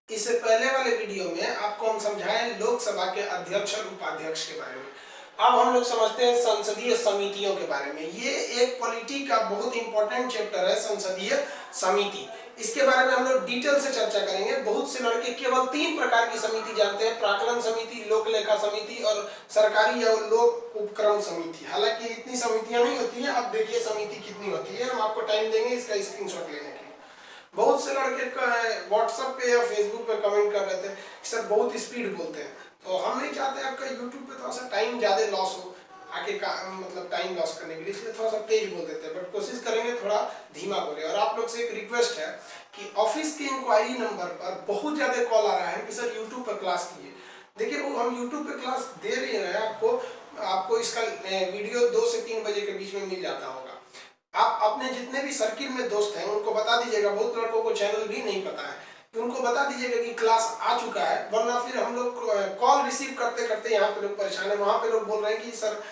इससे पहले वाले वीडियो में आपको हम समझाएं लोकसभा के अध्यक्ष और उपाध्यक्ष के बारे में। अब हम लोग समझते हैं संसदीय समितियों के बारे में। ये एक पॉलिटी का बहुत इंपॉर्टेंट चैप्टर है, संसदीय समिति। इसके बारे में हम लोग डिटेल से चर्चा करेंगे। बहुत से लड़के केवल 3 प्रकार की समिति जानते हैं, प्राक्कलन समिति, लोक लेखा समिति और सरकारी या लोक उपक्रम समिति। हालांकि इतनी समितियां नहीं होती हैं। अब देखिए समिति कितनी होती है, हम आपको टाइम देंगे इसका स्क्रीनशॉट लेने के लिए। बहुत से लड़के व्हाट्सएप पे या फेसबुक पे कमेंट कर रहे थे सर बहुत स्पीड बोलते हैं, तो हम नहीं चाहते आपका यूट्यूब पे थोड़ा सा टाइम ज़्यादा लॉस हो आगे का, मतलब टाइम लॉस करने के लिए, इसलिए थोड़ा सा तेज बोल देते हैं, बट कोशिश करेंगे थोड़ा धीमा बोले। और आप लोग से एक रिक्वेस्ट है कि ऑफिस के इंक्वायरी नंबर पर बहुत ज़्यादा कॉल आ रहा है कि सर यूट्यूब पर क्लास कीजिए। देखिए वो हम यूट्यूब पे क्लास दे रहे हैं आपको इसका वीडियो 2 से 3 बजे के बीच में मिल जाता होगा। आप अपने जितने भी सर्किल में दोस्त हैं उनको बता दीजिएगा। बहुत लड़कों को चैनल भी नहीं पता है, कि उनको बता दीजिएगा कि क्लास आ चुका है, वरना फिर हम लोग कॉल रिसीव करते करते यहाँ पे लोग परेशान है। वहाँ पे लोग बोल रहे हैं कि सर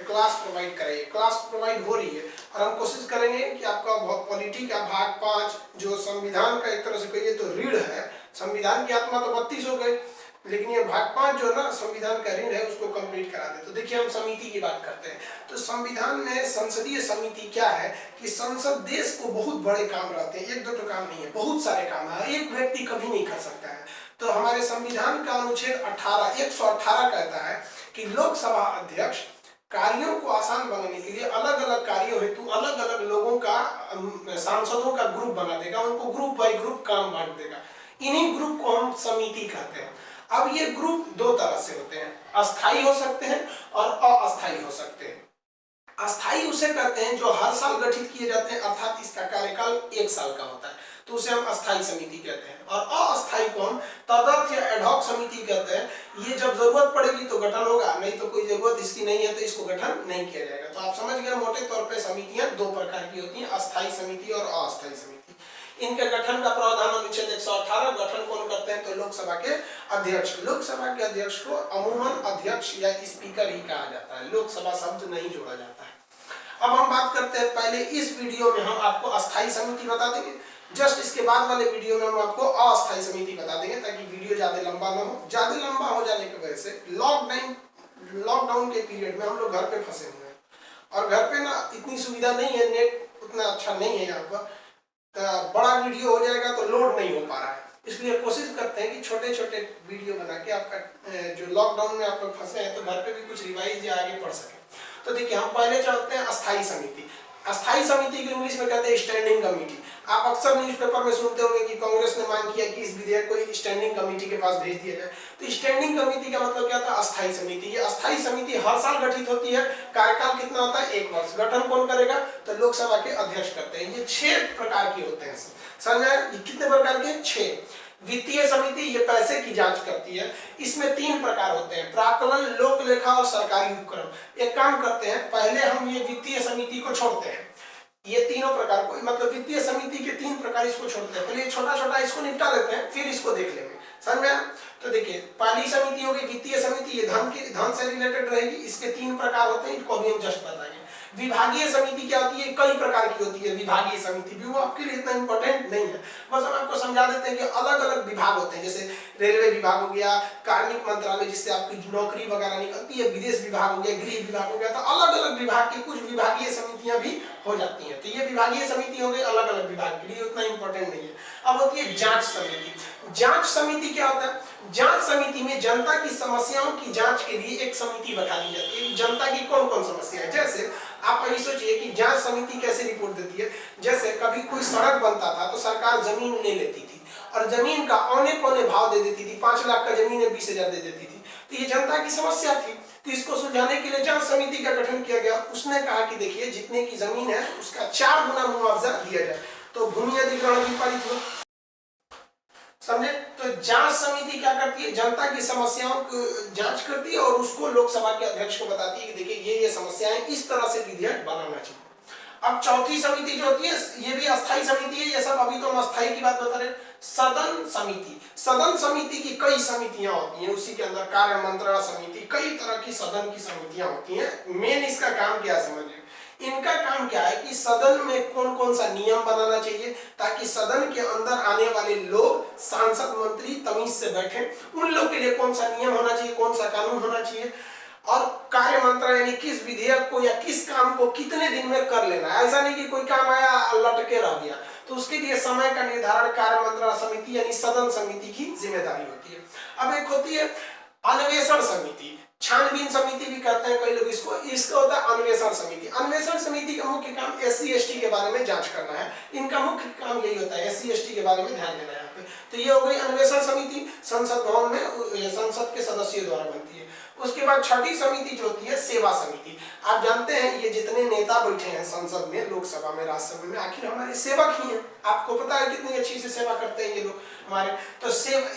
क्लास प्रोवाइड कराइए। क्लास प्रोवाइड हो रही है और हम कोशिश करेंगे कि आपका पॉलिटी का भाग 5 जो संविधान का एक तरह से कहिए तो रीढ़ है, संविधान की आत्मा तो 32 हो गए, लेकिन ये भाग 5 जो ना संविधान का ऋण है उसको कंप्लीट करा दे। तो देखिए हम समिति की बात करते हैं। तो संविधान में संसदीय समिति क्या है कि संसद देश को बहुत बड़े काम रहते हैं, 1-2 काम नहीं है, बहुत सारे काम है, एक व्यक्ति कभी नहीं कर सकता है। तो हमारे संविधान का अनुच्छेद 118 कहता है कि लोकसभा अध्यक्ष कार्यों को आसान बनाने के लिए अलग अलग कार्यों हेतु अलग अलग लोगों का, सांसदों का ग्रुप बना देगा, उनको ग्रुप बाय ग्रुप काम बांट देगा। इन्हीं ग्रुप को हम समिति कहते हैं। अब ये ग्रुप 2 तरह से होते हैं, अस्थाई हो सकते हैं और अस्थाई हो सकते हैं। अस्थाई उसे कहते हैं जो हर साल गठित किए जाते हैं, अर्थात इसका कार्यकाल 1 साल का होता है, तो उसे हम अस्थाई समिति कहते हैं। और अस्थाई को हम तदर्थ या एडहॉक समिति कहते हैं। ये जब जरूरत पड़ेगी तो गठन होगा, नहीं तो कोई जरूरत इसकी नहीं है तो इसको गठन नहीं किया जाएगा। तो आप समझ गए मोटे तौर पर समितियां 2 प्रकार की होती हैं, अस्थाई समिति और अस्थाई समिति। इनके गठन का प्रावधान अनुच्छेद 118। गठन कौन करते हैं तो लोकसभा के अध्यक्ष। लोकसभा के अध्यक्ष को अमूमन अध्यक्ष या स्पीकर ही कहा जाता है, लोकसभा शब्द नहीं जोड़ा जाता है। अब हम बात करते हैं, पहले इस वीडियो में हम आपको अस्थाई समिति बता देंगे, जस्ट इसके बाद वाले वीडियो में हम आपको अस्थाई समिति बता देंगे ताकि वीडियो ज्यादा लंबा ना हो। ज्यादा लंबा हो जाने की वजह से लॉकडाउन के पीरियड में हम लोग घर पे फंसे हुए हैं और घर पे ना इतनी सुविधा नहीं है, नेट उतना अच्छा नहीं है यहाँ पर, बड़ा वीडियो हो जाएगा तो लोड नहीं हो पा रहा है। इसलिए कोशिश करते हैं कि छोटे छोटे वीडियो बना के आपका जो लॉकडाउन में आप लोग फंसे हैं तो घर पे भी कुछ रिवाइज या आगे पढ़ सके। तो देखिए हम पहले चलते हैं अस्थाई समिति। अस्थाई समिति को इंग्लिश में कहते हैं स्टैंडिंग कमेटी। आप अक्सर न्यूज़पेपर में सुनते होंगे कि कांग्रेस ने मांग किया कि इस विधेयक को स्टैंडिंग कमेटी के पास भेज दिया जाए। तो स्टैंडिंग कमेटी का मतलब क्या था, अस्थाई समिति। ये अस्थाई समिति हर साल गठित होती है, कार्यकाल कितना होता है 1 वर्ष। गठन कौन करेगा तो लोकसभा के अध्यक्ष करते हैं। ये 6 प्रकार के होते हैं। समझ आया, ये कितने प्रकार के, 6। वित्तीय समिति ये पैसे की जांच करती है। इसमें 3 प्रकार होते हैं, प्राक्कलन, लोक लेखा और सरकारी उपक्रम। एक काम करते हैं, पहले हम ये वित्तीय समिति को छोड़ते हैं, ये तीनों प्रकार को, मतलब वित्तीय समिति के 3 प्रकार इसको छोड़ते हैं। पहले छोटा छोटा इसको निपटा लेते हैं, फिर इसको देख लेंगे। समझ में? तो देखिए पहली समिति होगी वित्तीय समिति, ये धन से रिलेटेड रहेगी। इसके 3 प्रकार होते हैं, इनको अभी हम जस्ट बताएंगे। विभागीय समिति क्या होती है, कई प्रकार की होती है विभागीय समिति भी, वो आपके लिए इतना इंपॉर्टेंट नहीं है, बस हम आपको समझा देते हैं कि अलग अलग विभाग होते हैं। जैसे रेलवे विभाग हो गया, कार्मिक मंत्रालय जिससे आपकी नौकरी वगैरह निकलती है, विदेश विभाग हो गया, गृह विभाग हो गया। तो अलग अलग विभाग की कुछ विभागीय समितियां भी हो जाती हैं। तो ये विभागीय समिति हो गई अलग अलग विभाग के लिए, उतना इंपॉर्टेंट नहीं है। अब होती है जांच समिति। जांच समिति क्या होता है, जांच समिति में जनता की समस्याओं की जांच के लिए एक समिति बैठा दी जाती है। जनता की कौन कौन समस्या है, जैसे आप अभी सोचिए कि जांच समिति कैसे रिपोर्ट देती है। जैसे कभी कोई सड़क बनता था तो सरकार जमीन ले लेती थी और जमीन का औने पौने भाव दे देती थी, 5 लाख का जमीन है 20,000 दे देती थी। तो ये जनता की समस्या थी, तो इसको सुलझाने के लिए जांच समिति का गठन किया गया। उसने कहा कि देखिए जितने की जमीन है उसका 4 गुना मुआवजा दिया जाए, तो भूमि अधिग्रहण भी पारित हुआ। समझे? तो जांच समिति क्या करती है, जनता की समस्याओं को जांच करती है और उसको लोकसभा के अध्यक्ष को बताती है कि देखिए ये समस्याएं, इस तरह से विधेयक बनाना चाहिए। अब चौथी समिति जो होती है ये भी अस्थाई समिति है। ये सब अभी तो हम अस्थाई की बात बता रहे हैं। सदन समिति, सदन समिति की कई समितियां होती हैं, उसी के अंदर कार्य मंत्रणा समिति, कई तरह की सदन की समितियां होती हैं। मेन इसका काम क्या समझिए, इनका काम क्या है कि सदन में कौन कौन सा नियम बनाना चाहिए ताकि सदन के अंदर आने वाले लोग, सांसद, मंत्री तमीज से बैठे, उन लोग के लिए कौन सा नियम होना चाहिए, कौन सा कानून होना चाहिए, और कार्य मंत्रणा यानी किस विधेयक को या किस काम को कितने दिन में कर लेना है। ऐसा नहीं कि कोई काम आया लटके रह गया, तो उसके लिए समय का निर्धारण कार्य मंत्रणा समिति यानी सदन समिति की जिम्मेदारी होती है। अब एक होती है अन्वेषण समिति, छानबीन समिति भी कहते हैं कई लोग इसको, इसका होता है अन्वेषण समिति। अन्वेषण समिति का मुख्य काम SC ST के बारे में जांच करना है, इनका मुख्य काम यही होता है, SC ST के बारे में ध्यान देना है यहाँ पे। तो ये हो गई अन्वेषण समिति, संसद भवन में संसद के सदस्यों द्वारा बनती है। उसके बाद छठी समिति जो होती है सेवा समिति। आप जानते हैं ये जितने नेता बैठे हैं संसद में, लोकसभा में, राज्यसभा में, आखिर हमारे सेवक ही हैं। आपको पता है कितनी अच्छी से सेवा करते हैं ये लोग हमारे। तो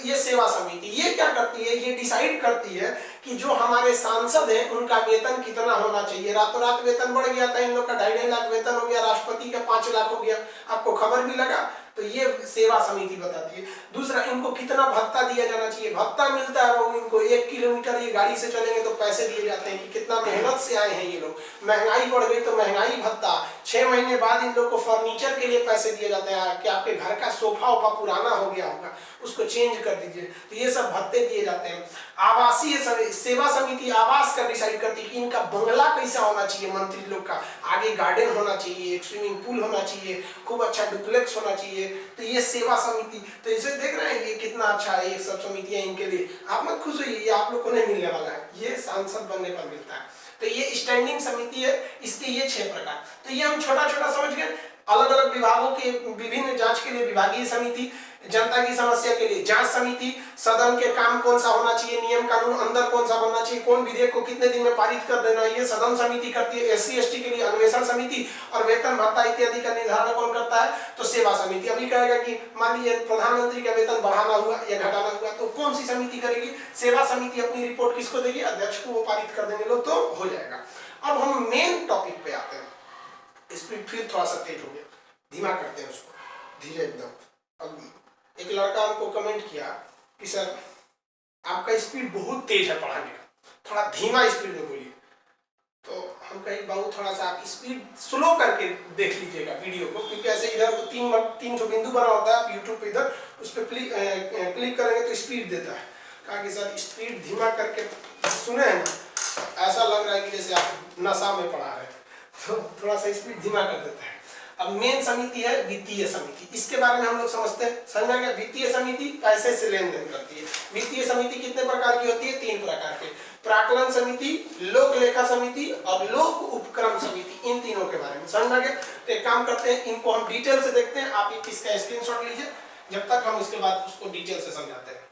ये सेवा समिति ये क्या करती है, ये डिसाइड करती है कि जो हमारे सांसद हैं उनका वेतन कितना होना चाहिए। रातों रात वेतन बढ़ गया था, इन लोग का 2.5 लाख वेतन हो गया, राष्ट्रपति का 5 लाख हो गया, आपको खबर भी लगा। तो ये सेवा समिति बताती है। दूसरा, इनको कितना भत्ता दिया जाना चाहिए, भत्ता मिलता है वो इनको 1 किलोमीटर ये गाड़ी से चलेंगे तो पैसे दिए जाते हैं कि कितना मेहनत से आए हैं ये लोग। महंगाई बढ़ गई तो महंगाई भत्ता, 6 महीने बाद इन लोग को फर्नीचर के लिए पैसे दिए जाते हैं कि आपके घर का सोफा वोफा पुराना हो गया होगा उसको चेंज कर दीजिए, तो ये सब भत्ते दिए जाते हैं। आवासीय सेवा समिति आवास का डिसाइड करती है कि इनका बंगला कैसा होना चाहिए, मंत्री लोग का आगे गार्डन होना चाहिए, एक स्विमिंग पूल होना चाहिए, खूब अच्छा डुप्लेक्स होना चाहिए। तो ये सेवा समिति, तो इसे देख रहे हैं ये कितना अच्छा है, ये सब समितियां इनके लिए। आप मत खुश होइए, ये आप लोग को नहीं मिलने वाला है, ये सांसद बनने पर मिलता है। तो ये स्टैंडिंग समिति है, इसके ये 6 प्रकार। तो ये हम छोटा छोटा समझ गए। अलग अलग विभागों के विभिन्न जांच के लिए विभागीय समिति, जनता की समस्या के लिए जांच समिति, सदन के काम कौन सा होना चाहिए, नियम कानून अंदर कौन सा बनना चाहिए, कौन विधेयक को कितने दिन में पारित कर देना है, ये सदन समिति करती है। SC ST के लिए अन्वेषण समिति, और वेतन भत्ता इत्यादि का निर्धारण कौन करता है, तो सेवा समिति। अभी कहेगा कि मान लीजिए प्रधानमंत्री का वेतन बढ़ाना हुआ या घटाना हुआ तो कौन सी समिति करेगी, सेवा समिति अपनी रिपोर्ट किसको देगी, अध्यक्ष को, वो पारित कर देंगे लोग, तो हो जाएगा। अब हम मेन टॉपिक पे आते हैं। स्पीड फिर थोड़ा सा तेज हो गया, धीमा करते हैं उसको, धीरे एकदम। अब एक लड़का हमको कमेंट किया कि सर आपका स्पीड बहुत तेज है पढ़ाने का, थोड़ा धीमा स्पीड में बोलिए। तो हम कहीं बाबू थोड़ा सा आप स्पीड स्लो करके देख लीजिएगा वीडियो को, क्योंकि ऐसे इधर 3 बिंदु बना होता है यूट्यूब पे, इधर उस पर क्लिक करेंगे तो स्पीड देता है। कहा कि सर स्पीड धीमा करके सुने हैं ना, ऐसा लग रहा है कि जैसे आप नशा में पढ़ा रहे हैं, तो थोड़ा सा स्पीड धीमा कर देता है। अब मेन समिति है वित्तीय समिति, इसके बारे में हम लोग समझते हैं, समझ गया। वित्तीय समिति पैसे से लेन देन करती है। वित्तीय समिति कितने प्रकार की होती है, 3 प्रकार के, प्राक्कलन समिति, लोक लेखा समिति और लोक उपक्रम समिति, इन तीनों के बारे में समझ गया। तो एक काम करते हैं, इनको हम डिटेल से देखते हैं। आप इसका स्क्रीनशॉट लीजिए, जब तक हम इसके बाद उसको डिटेल से समझाते हैं।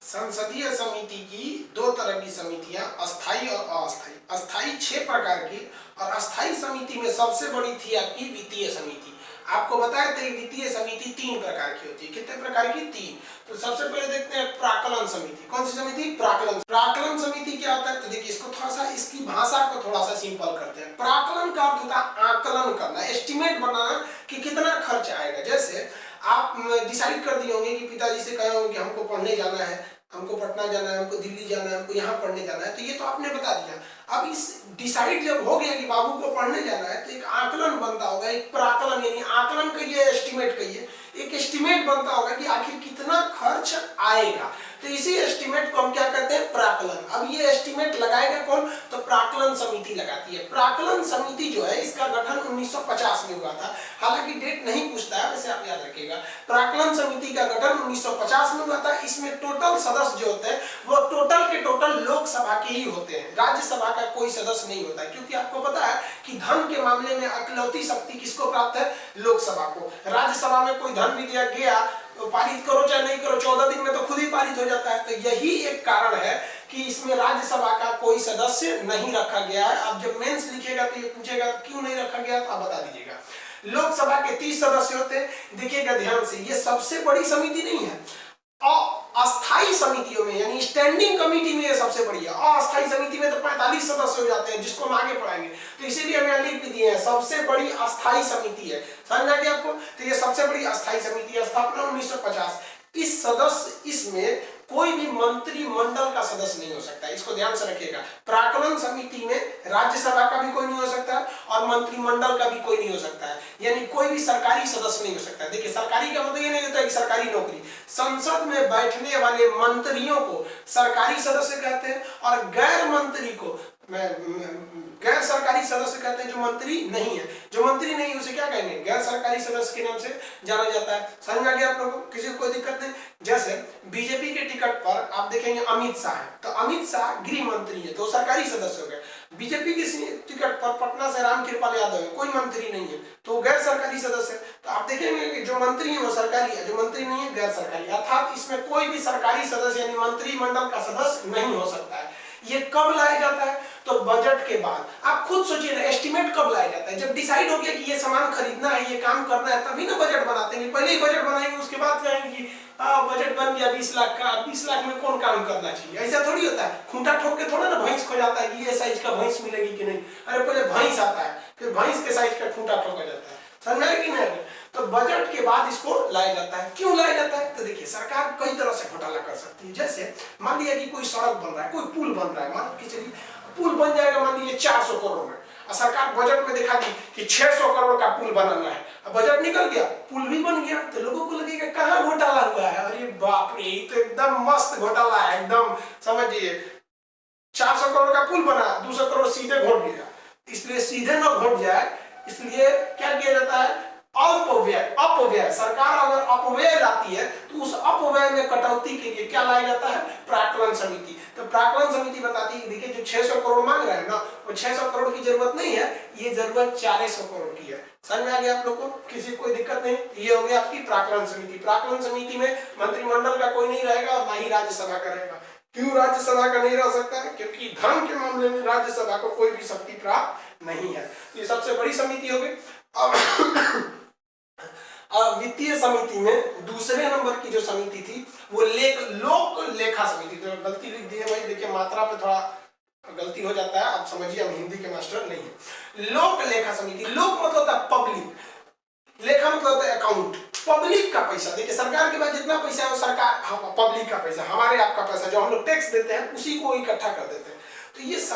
संसदीय समिति की 2 तरह की समितियां, अस्थाई और अस्थाई। अस्थाई 6 प्रकार की, और अस्थाई समिति में सबसे बड़ी थी आपकी वित्तीय समिति। आपको बताया था वित्तीय समिति 3 प्रकार की होती है। कितने प्रकार की, 3। तो सबसे पहले देखते हैं प्राक्कलन समिति। कौन सी समिति, प्राक्कलन। प्राक्कलन समिति क्या होता है, तो देखिए इसको थोड़ा सा, इसकी भाषा को थोड़ा सा सिंपल करते हैं। प्राक्कलन का अर्थ होता है आकलन करना, एस्टिमेट बनाना कि कितना खर्च आएगा। जैसे आप डिसाइड कर दिए होंगे कि पिताजी से कहे होंगे कि हमको पढ़ने जाना है, हमको पटना जाना है, हमको दिल्ली जाना है, हमको यहाँ पढ़ने जाना है, तो ये तो आपने बता दिया। अब इस डिसाइड जब हो गया कि बाबू को पढ़ने जाना है, तो एक आकलन बनता होगा, एक प्राकलन, यानी आकलन कहिए, एस्टिमेट कहिए, एक एस्टिमेट बनता होगा कि आखिर कितना खर्च आएगा। तो इसी एस्टिमेट को हम क्या कहते हैं, प्राकलन। अब ये एस्टिमेट लगाएगा कौन, तो प्राकलन समिति लगाती है। प्राकलन समिति जो है, इसका गठन 1950 में हुआ था, हालांकि डेट नहीं पूछता है, वैसे आप याद रखिएगा। प्राकलन समिति का गठन 1950 में हुआ था। इसमें टोटल सदस्य जो होते हैं वो टोटल के टोटल लोकसभा के ही होते हैं, राज्यसभा का कोई सदस्य नहीं होता है, क्योंकि आपको पता है कि धन के मामले में इकलौती शक्ति किसको प्राप्त है, लोकसभा को। राज्यसभा में कोई धन विधेयक गया तो पारित करो चाहे नहीं करो, 14 दिन में तो खुद ही पारित हो जाता है। तो यही एक कारण है कि इसमें राज्यसभा का कोई सदस्य नहीं रखा गया है। आप जब मेंस लिखिएगा तो ये पूछेगा क्यों नहीं रखा गया, तो आप बता दीजिएगा। लोकसभा के 30 सदस्य होते हैं। देखिएगा ध्यान से, ये सबसे बड़ी समिति नहीं है। अस्थाई समितियों में यानी स्टैंडिंग कमेटी में ये सबसे बड़ी है। अस्थाई समिति में तो 45 सदस्य हो जाते हैं, जिसको हम आगे पढ़ाएंगे। तो इसीलिए हमें लिख भी दिए हैं, सबसे बड़ी अस्थाई समिति है। समझ आ गया आपको। तो ये सबसे बड़ी अस्थाई समिति है, स्थापना 1950। इसमें कोई भी मंत्रिमंडल का सदस्य नहीं हो सकता, इसको ध्यान से रखिएगा। प्राक्कलन समिति में राज्यसभा का भी कोई नहीं हो सकता और मंत्रिमंडल का भी कोई नहीं हो सकता है, यानी कोई भी सरकारी सदस्य नहीं हो सकता है। देखिए सरकारी का मतलब ये नहीं होता है कि सरकारी नौकरी, संसद में बैठने वाले मंत्रियों को सरकारी सदस्य कहते हैं और गैर मंत्री को गैर सरकारी सदस्य कहते हैं जो मंत्री नहीं है। जो मंत्री नहीं उसे क्या कहेंगे, गैर सरकारी सदस्य के नाम से जाना जाता है। समझ में आ गया आप लोगों को, किसी को कोई दिक्कत नहीं। जैसे बीजेपी के टिकट पर आप देखेंगे अमित शाह है, तो अमित शाह गृह मंत्री है, तो सरकारी सदस्य हो गए। बीजेपी के टिकट पर पटना से रामकृपाल यादव है, कोई मंत्री नहीं है, तो गैर सरकारी सदस्य है। तो आप देखेंगे कि जो मंत्री है वो सरकारी है, जो मंत्री नहीं है गैर सरकारी, अर्थात इसमें कोई भी सरकारी सदस्य यानी मंत्रिमंडल का सदस्य नहीं हो सकता है। ये कब लाया जाता है, तो बजट के बाद। आप खुद सोचिए ना, एस्टिमेट कब लाया जाता है, जब डिसाइड हो गया कि ये सामान खरीदना है, ये काम करना है, तभी ना बजट बनाते हैं। पहले ही बजट बनाएंगे, उसके बाद कहेंगे कि बजट बन गया 20 लाख का, 20 लाख में कौन काम करना चाहिए। ऐसा थोड़ी होता है, खूंटा ठोक के थोड़ा ना भैंस खो जाता है कि ये साइज का भैंस मिलेगी कि नहीं। अरे पहले भैंस आता है, फिर भैंस के साइज का खूंटा ठोका जाता है, समझ में कि नहीं। तो बजट के बाद इसको लाया जाता है। क्यों लाया जाता है, तो देखिए सरकार कई तरह से घोटाला कर सकती है। जैसे मान लिया कि कोई सड़क बन रहा है, कोई पुल बन रहा है, मान के चलिए पुल बन जाएगा मान लीजिए 400 करोड़ में, और सरकार बजट में दिखा दी कि 600 करोड़ का पुल बनाना है। अब बजट निकल गया, पुल भी बन गया, तो लोगों को लगेगा कहाँ घोटाला हुआ है, अरे बाप रे ये तो एकदम मस्त घोटाला है, एकदम समझिए 400 करोड़ का पुल बना, 200 करोड़ सीधे घोट गया। इसलिए सीधे न घोट जाए, इसलिए क्या किया जाता है, अपव्यय। सरकार अगर अपव्यय लाती है तो उस अपव्यय में कटौती के लिए क्या लाया जाता है, प्राक्कलन समिति। तो प्राक्कलन समिति बताती है देखिए जो 600 करोड़ मांग रहा है ना, वो 600 करोड़ की जरूरत नहीं है, ये जरूरत 400 करोड़ की है। समझ में आ गया आप लोग को, किसी कोई दिक्कत नहीं। ये हो गया आपकी प्राक्कलन समिति। प्राक्कलन समिति में मंत्रिमंडल का कोई नहीं रहेगा और ना ही राज्यसभा का रहेगा। क्यों राज्यसभा का नहीं रह सकता है, क्योंकि धन के मामले में राज्यसभा को कोई भी शक्ति प्राप्त नहीं है। ये सबसे बड़ी समिति हो गई। अब वित्तीय समिति में दूसरे नंबर की जो समिति थी वो लोक लेखा समिति। तो गलती लिख दी है भाई, देखिए मात्रा पे थोड़ा गलती हो जाता है, आप समझिए हम हिंदी के मास्टर नहीं है। लोक लेखा समिति, लोक मतलब होता है पब्लिक, लेखा मतलब होता है अकाउंट, पब्लिक का पैसा। देखिए सरकार के पास जितना पैसा है वो सरकार पब्लिक का पैसा, हमारे आपका पैसा जो हम लोग टैक्स देते हैं उसी को इकट्ठा कर देते हैं। तो ये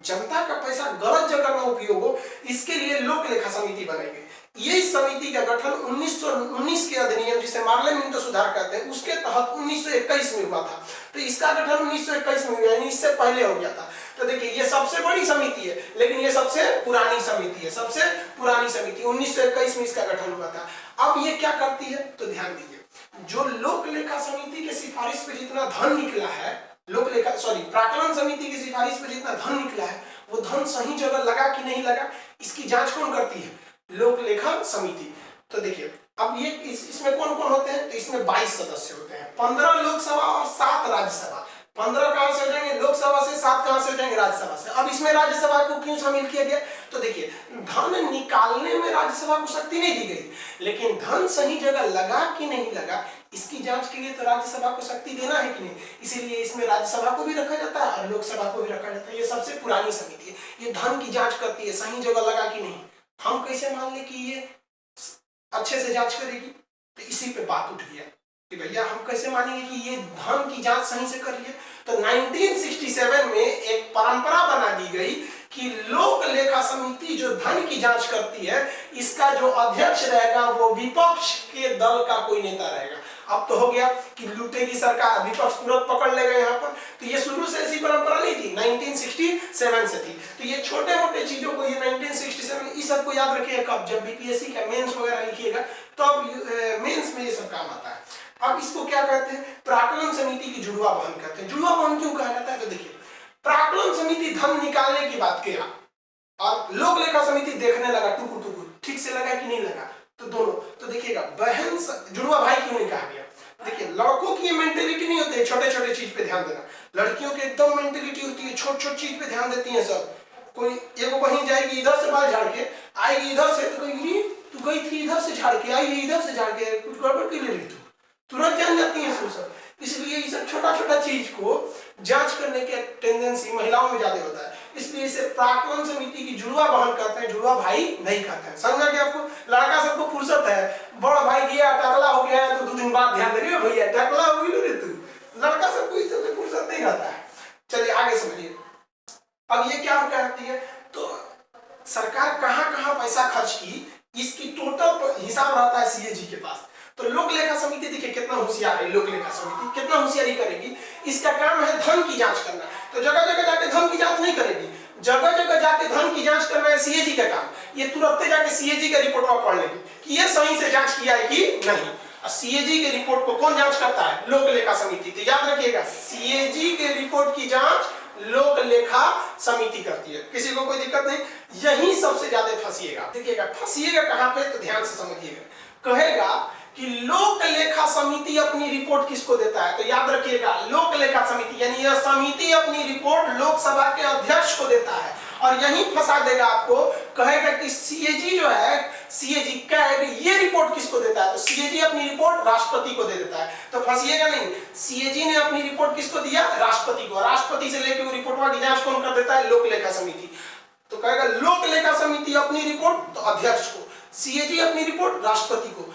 जनता का पैसा गलत जगह में उपयोग हो, इसके लिए लोक लेखा समिति बनाई गई। ये समिति का गठन 1919 के अधिनियम जिसे मार्ले मिंटो सुधार कहते हैं उसके तहत 1921 में हुआ था। तो इसका गठन 1921 में हुआ, यानी इससे पहले हो गया था। तो देखिए ये सबसे बड़ी समिति है, लेकिन ये सबसे पुरानी समिति है, सबसे पुरानी समिति 1921 में इसका गठन हुआ था। अब ये क्या करती है, तो ध्यान दीजिए, जो लोक लेखा समिति के सिफारिश पे जितना धन निकला है, प्राक्कलन समिति की सिफारिश पे जितना धन निकला है वो धन सही जगह लगा कि नहीं लगा, इसकी जांच कौन करती है, लोक लेखा समिति। तो देखिए अब ये इसमें कौन कौन होते हैं, तो इसमें 22 सदस्य होते हैं, 15 लोकसभा और 7 राज्यसभा। 15 कहां से हो जाएंगे लोकसभा से, 7 कहां से हो जाएंगे राज्यसभा से। अब इसमें राज्यसभा को क्यों शामिल किया गया, तो देखिए धन निकालने में राज्यसभा को शक्ति नहीं दी गई, लेकिन धन सही जगह लगा कि नहीं लगा इसकी जांच के लिए तो राज्यसभा को शक्ति देना है कि नहीं, इसीलिए इसमें राज्यसभा को भी रखा जाता है और लोकसभा को भी रखा जाता है। ये सबसे पुरानी समिति है, ये धन की जांच करती है सही जगह लगा कि नहीं। हम कैसे मान ले कि ये अच्छे से जांच करेगी, तो इसी पे बात उठ गया कि भैया हम कैसे मानेंगे कि ये धन की जांच सही से कर रही है। तो 1967 में एक परंपरा बना दी गई कि लोक लेखा समिति जो धन की जांच करती है इसका जो अध्यक्ष रहेगा वो विपक्ष के दल का कोई नेता रहेगा। अब तो हो गया कि लूटेगी सरकार, विपक्ष तुरंत पकड़ लेगा यहाँ पर। तो ये शुरू से ऐसी परंपरा नहीं थी, 1967 से थी। तो ये छोटे मोटे चीजों को, ये 1967 इस सब को याद रखिएगा, कब जब बीपीएससी का मेंस वगैरह लिखिएगा तो अब मेंस में ये सब काम आता है। अब इसको क्या कहते हैं, प्राक्कलन समिति की जुड़वा बहन कहते हैं। जुड़वा बहन क्यों कहा जाता है, तो देखिए प्राक्कलन समिति धन निकालने की बात किया और लोक लेखा समिति देखने लगा टुकुर टुकुर, ठीक से लगा कि नहीं लगा, तो दोनों। तो देखिएगा बहन जुड़वा भाई क्यों नहीं कहा गया, देखिए लड़कों की मेंटेलिटी नहीं होती है छोटे छोटे चीज पे ध्यान देना, लड़कियों की एकदम मेंटेलिटी होती है छोट छोट चीज पे ध्यान देती है सब। कोई एगो बहन जाएगी इधर से बाल झाड़ के आएगी इधर से, तो कहेगी तू गई थी इधर से झाड़ के, आई इधर से झाड़ के, कुछ गड़बड़ क्यों ले रही तू, तुरंत जान जाती है सब। इसलिए ये सब छोटा छोटा चीज को जांच करने के टेंडेंसी महिलाओं में ज्यादा होता है, इसलिए इसे प्राक्कलन समिति की जुड़वा बहन कहते हैं, जुड़वा भाई नहीं कहते हैं। समझा कि आपको, लड़का सबको फुर्सत है, बड़ा भाई गया टकला हो गया है तो 2 दिन बाद ध्यान दे भैया टकला हो गई रे तू, लड़का सबको इस सबसे फुर्सत नहीं रहता है। चलिए आगे समझिए। अब ये क्या कहती है, तो सरकार कहाँ कहाँ पैसा खर्च की इसकी टोटल हिसाब रहता है सीएजी के पास। तो लोक लेखा समिति देखिए कितना होशियार है, लोक लेखा समिति कितना होशियारी करेगी। इसका काम है धन की जांच करना, तो जगह जगह जाके धन की जांच नहीं करेगी, जगह जगह जाके धन की जांच करना है सीएजी का काम। ये तुरंत जाके सीएजी का रिपोर्ट पढ़ लेगी कि ये सही से जांच किया है कि नहीं। सीएजी के रिपोर्ट को कौन जांच करता है, लोक लेखा समिति। तो याद रखिएगा सीएजी के रिपोर्ट की जांच लोक लेखा समिति करती है, किसी को कोई दिक्कत नहीं। यही सबसे ज्यादा फंसिएगा, देखिएगा फंसिएगा कहां पे, तो ध्यान से समझिएगा। कहेगा कि लोक लेखा समिति अपनी रिपोर्ट किसको देता है, तो याद रखिएगा लोक लेखा समिति यानी यह समिति अपनी रिपोर्ट लोकसभा के अध्यक्ष को देता है। और यही फंसा देगा आपको, कहेगा कि सीएजी जो है, सीएजी कैग ये रिपोर्ट किसको देता है, तो सीएजी अपनी रिपोर्ट राष्ट्रपति को दे देता है। तो फंसिएगा नहीं, सीएजी ने अपनी रिपोर्ट किसको दिया, राष्ट्रपति को। राष्ट्रपति से लेकर वो रिपोर्ट की जांच कौन कर देता है, लोक लेखा समिति। तो कहेगा लोक लेखा समिति अपनी रिपोर्ट तो अध्यक्ष को, सीएजी अपनी रिपोर्ट राष्ट्रपति को।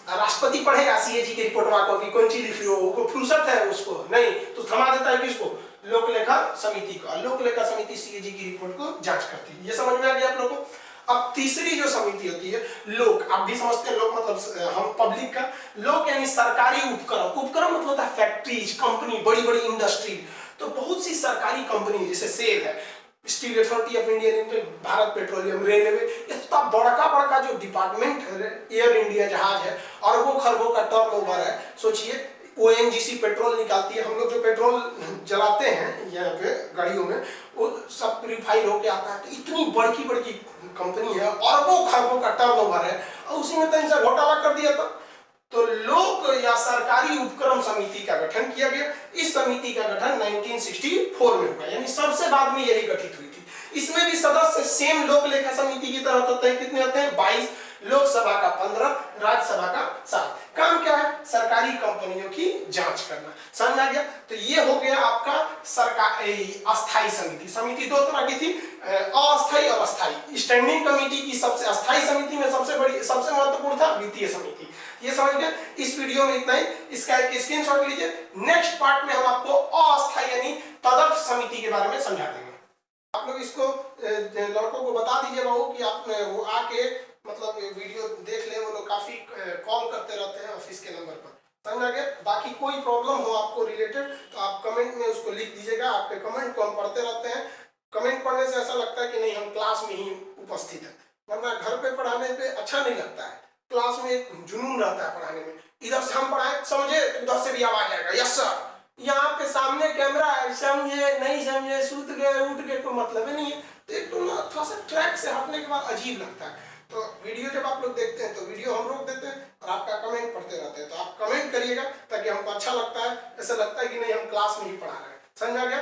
राष्ट्रपति पढ़ेगा सीएजी की रिपोर्ट को कि कौन चीज लिखी हो, वो फुर्सत है उसको नहीं, तो थमा देता है किसको, लोक लेखा समिति को। लोक लेखा समिति सीएजी की रिपोर्ट को जांच करती है। ये समझ में आ गया आप लोगों को। अब तीसरी जो समिति होती है लोक, आप भी समझते हैं लोक मतलब हम पब्लिक का, लोक यानी सरकारी उपक्रम। उपक्रम मतलब होता है फैक्ट्रीज, कंपनी, बड़ी बड़ी इंडस्ट्री। तो बहुत सी सरकारी कंपनी जैसे सेल है, steel authority of India limited, Bharat petroleum, railway, इतना बड़का बड़का जो डिपार्टमेंट है, एयर इंडिया जहाज है, अरबों खरबों का टर्नओवर है। सोचिए ओएनजीसी पेट्रोल निकालती है, हम लोग जो पेट्रोल जलाते हैं यहाँ पे गाड़ियों में वो सब प्यूरिफाई होके आता है। तो इतनी बड़की बड़की कंपनी है, अरबों खरबों का टर्नओवर है, और उसी में तो इनसे घोटाला कर दिया था। तो लोक या सरकारी उपक्रम समिति का गठन किया गया। इस समिति का गठन 1964 में हुआ, यानी सबसे बाद में यही गठित हुई थी। इसमें भी सदस्य सेम लोक लेखा समिति की तरह होते हैं। कितने होते हैं, 22, लोकसभा का 15, राज्यसभा का 7। काम क्या है, सरकारी कंपनियों की जांच करना। समझ आ गया। तो ये हो गया आपका सरकार अस्थायी समिति। समिति दो तरह की थी, अस्थायी और अस्थायी। स्टैंडिंग कमेटी की सबसे अस्थायी समिति में सबसे बड़ी, सबसे महत्वपूर्ण था वित्तीय समिति। ये समझ गए। इस वीडियो में इतना ही, इसका एक स्क्रीनशॉट लीजिए। नेक्स्ट पार्ट में हम आपको अस्थायी यानी तदर्थ समिति के बारे में समझा देंगे। आप लोग इसको लड़कों को बता दीजिए बाबू कि आप वो आके मतलब वीडियो देख ले। वो लोग काफी कॉल करते रहते हैं ऑफिस के नंबर पर। समझ आ गया। बाकी कोई प्रॉब्लम हो आपको रिलेटेड तो आप कमेंट में उसको लिख दीजिएगा। आपके कमेंट को हम पढ़ते रहते हैं। कमेंट पढ़ने से ऐसा लगता है कि नहीं हम क्लास में ही उपस्थित है, वरना घर पे पढ़ाने पे अच्छा नहीं लगता है। क्लास में एक जुनून रहता है पढ़ाने में, इधर से हम पढ़ाए समझे, उधर से भी आवाज आएगा यस सर। यहाँ पे सामने कैमरा है, समझे नहीं समझे, सूत गए उठ गए, कोई मतलब ही नहीं है। तो एक तो थोड़ा सा ट्रैक से हटने के बाद अजीब लगता है। तो वीडियो जब आप लोग देखते हैं तो वीडियो हम रोक देते हैं और आपका कमेंट पढ़ते रहते हैं। तो आप कमेंट करिएगा ताकि हमको अच्छा लगता है, ऐसा लगता है कि नहीं हम क्लास में ही पढ़ा रहे हैं। समझ आ गया।